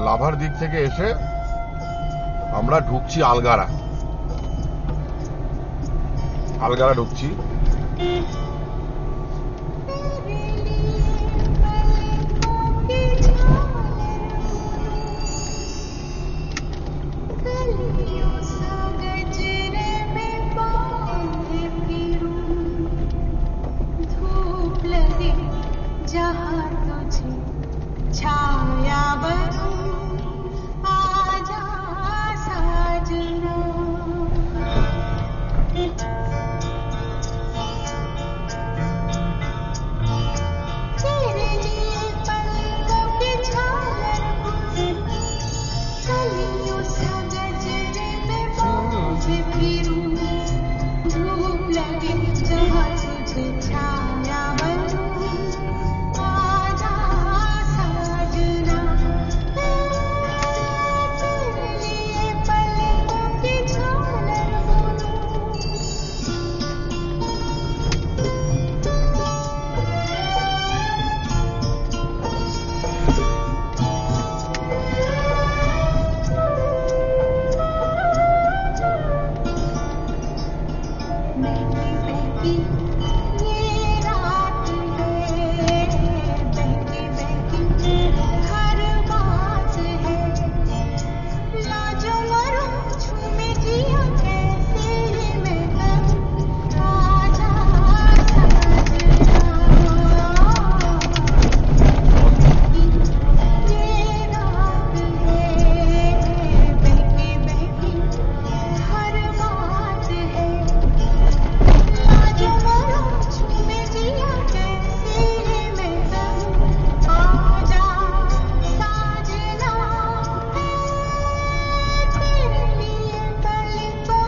লাভার দিক থেকে এসে আমরা ঢুকছি আলগারা ঢুকছি।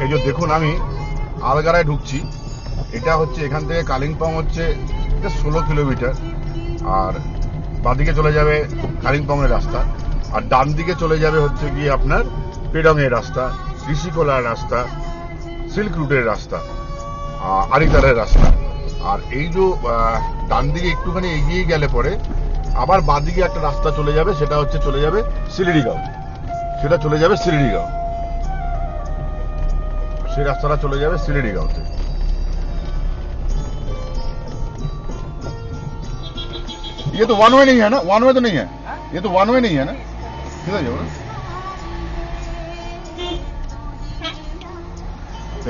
এই যে দেখুন আমি আলগারায় ঢুকছি, এটা হচ্ছে এখান থেকে কালিম্পং হচ্ছে 16 কিলোমিটার, আর বাঁদিকে চলে যাবে কালিম্পং এর রাস্তা, আর ডান দিকে চলে যাবে হচ্ছে গিয়ে আপনার পেডং এর রাস্তা, ঋষিকোলার রাস্তা, সিল্ক রুটের রাস্তা, আরিতারের রাস্তা। আর এই যে ডান দিকে একটুখানি এগিয়ে গেলে পরে আবার বাঁদিকে একটা রাস্তা চলে যাবে, সেটা হচ্ছে চলে যাবে শিলিড়িগাঁও, সেই রাস্তাটা চলে যাবে শিলিড়িগাঁওতে। ये तो वन वे नहीं है ना, वन वे तो नहीं है, ये तो वन वे नहीं है ना, किधर जाओ ना।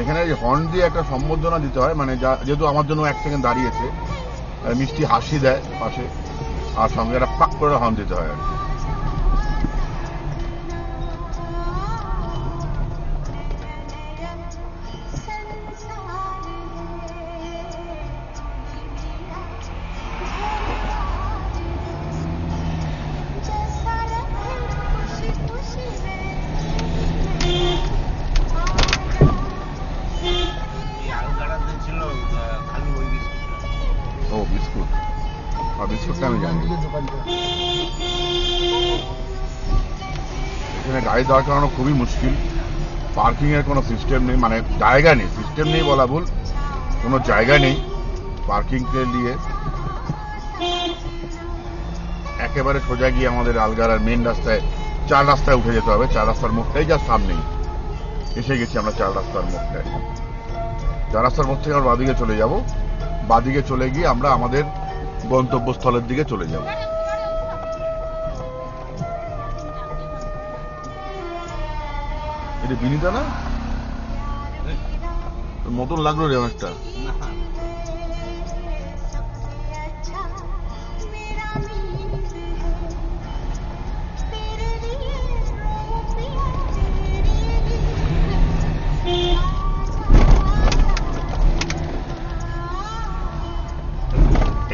এখানে হর্ন দিয়ে একটা সম্বোধনা দিতে হয়, মানে যেহেতু আমার জন্য 1 সেকেন্ড দাঁড়িয়েছে, মিষ্টি হাসি দেয় পাশে, আর সঙ্গে একটা পাক করে হর্ন দিতে হয় আর কি। বিস্কুটটা আমি জানি। এখানে গাড়ি দাঁড় করানো খুবই মুশকিল, পার্কিং এর কোনো সিস্টেম নেই, মানে জায়গা নেই, সিস্টেম নেই বলা ভুল, কোনো জায়গা নেই পার্কিং কে নিয়ে। একেবারে সোজা গিয়ে আমাদের আলগারার মেন রাস্তায় 4 রাস্তায় উঠে যেতে হবে। 4 রাস্তার মুখটাই যা সামনেই এসে গেছি আমরা। 4 রাস্তার মুখটায়, 4 রাস্তার মুখ থেকে আমরা বাঁদিকে চলে যাব, বাঁদিকে চলে গিয়ে আমরা আমাদের গন্তব্যস্থলের দিকে চলে যাব। এটা বিনীতা না মতন লাগলো রে একটা।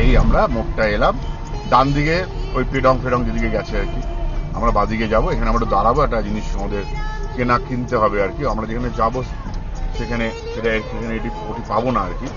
এই আমরা মুখটা এলাম, ডান দিকে ওই পেডং যেদিকে গেছে আর কি, আমরা বাদিকে যাব। এখানে আমরা দাঁড়াবো, একটা জিনিস আমাদের কিনতে হবে আর কি। আমরা যেখানে যাবো সেখানে ওটি পাবো না আর কি।